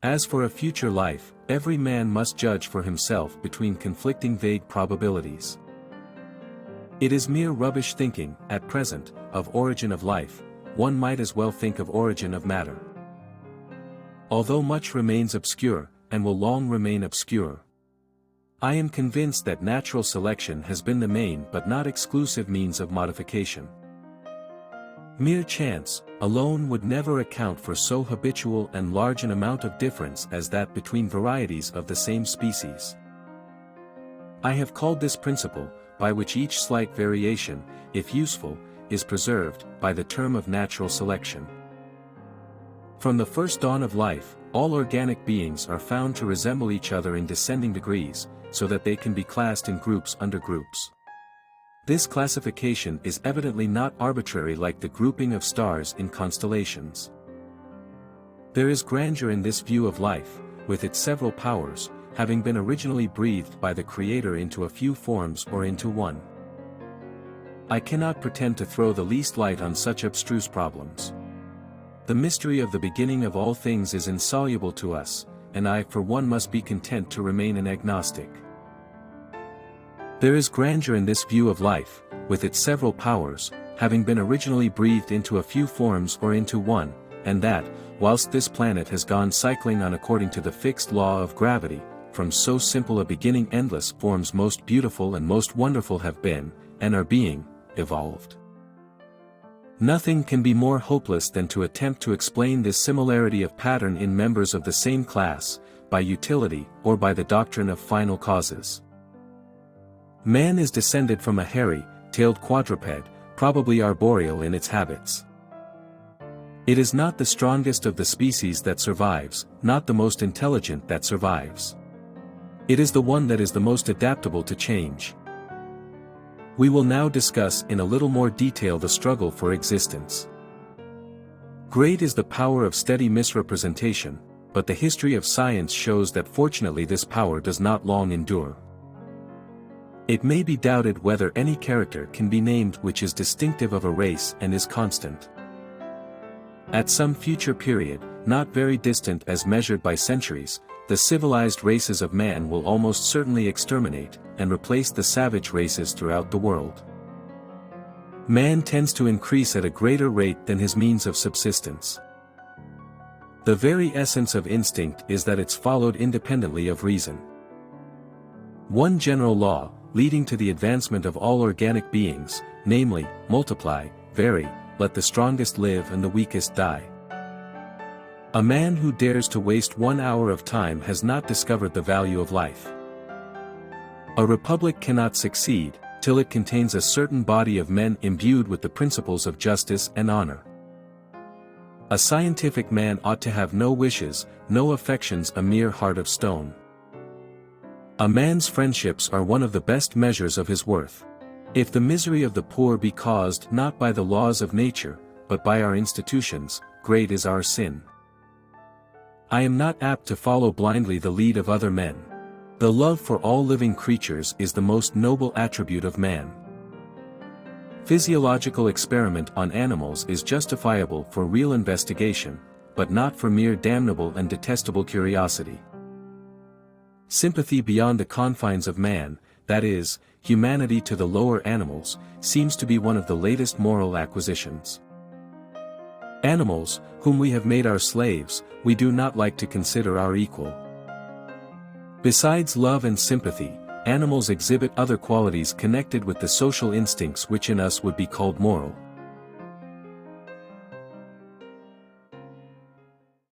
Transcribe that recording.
As for a future life, every man must judge for himself between conflicting vague probabilities. It is mere rubbish thinking, at present, of origin of life. One might as well think of origin of matter. Although much remains obscure, and will long remain obscure, I am convinced that natural selection has been the main but not exclusive means of modification. Mere chance, alone would never account for so habitual and large an amount of difference as that between varieties of the same species. I have called this principle, by which each slight variation, if useful, is preserved, by the term of natural selection. From the first dawn of life, all organic beings are found to resemble each other in descending degrees, so that they can be classed in groups under groups. This classification is evidently not arbitrary like the grouping of stars in constellations. There is grandeur in this view of life, with its several powers, having been originally breathed by the Creator into a few forms or into one. I cannot pretend to throw the least light on such abstruse problems. The mystery of the beginning of all things is insoluble to us, and I for one must be content to remain an agnostic. There is grandeur in this view of life, with its several powers, having been originally breathed into a few forms or into one, and that, whilst this planet has gone cycling on according to the fixed law of gravity, from so simple a beginning endless forms most beautiful and most wonderful have been, and are being, evolved. Nothing can be more hopeless than to attempt to explain this similarity of pattern in members of the same class, by utility or by the doctrine of final causes. Man is descended from a hairy-tailed quadruped, probably arboreal in its habits. It is not the strongest of the species that survives, not the most intelligent that survives. It is the one that is the most adaptable to change. We will now discuss in a little more detail the struggle for existence. Great is the power of steady misrepresentation, but the history of science shows that fortunately this power does not long endure. It may be doubted whether any character can be named which is distinctive of a race and is constant. At some future period, not very distant as measured by centuries, the civilized races of man will almost certainly exterminate, and replace the savage races throughout the world. Man tends to increase at a greater rate than his means of subsistence. The very essence of instinct is that it's followed independently of reason. One general law, leading to the advancement of all organic beings, namely, multiply, vary, let the strongest live and the weakest die. A man who dares to waste 1 hour of time has not discovered the value of life. A republic cannot succeed, till it contains a certain body of men imbued with the principles of justice and honor. A scientific man ought to have no wishes, no affections, a mere heart of stone. A man's friendships are one of the best measures of his worth. If the misery of the poor be caused not by the laws of nature, but by our institutions, great is our sin. I am not apt to follow blindly the lead of other men. The love for all living creatures is the most noble attribute of man. Physiological experiment on animals is justifiable for real investigation, but not for mere damnable and detestable curiosity. Sympathy beyond the confines of man, that is, humanity to the lower animals, seems to be one of the latest moral acquisitions. Animals, whom we have made our slaves, we do not like to consider our equal. Besides love and sympathy, animals exhibit other qualities connected with the social instincts which in us would be called moral.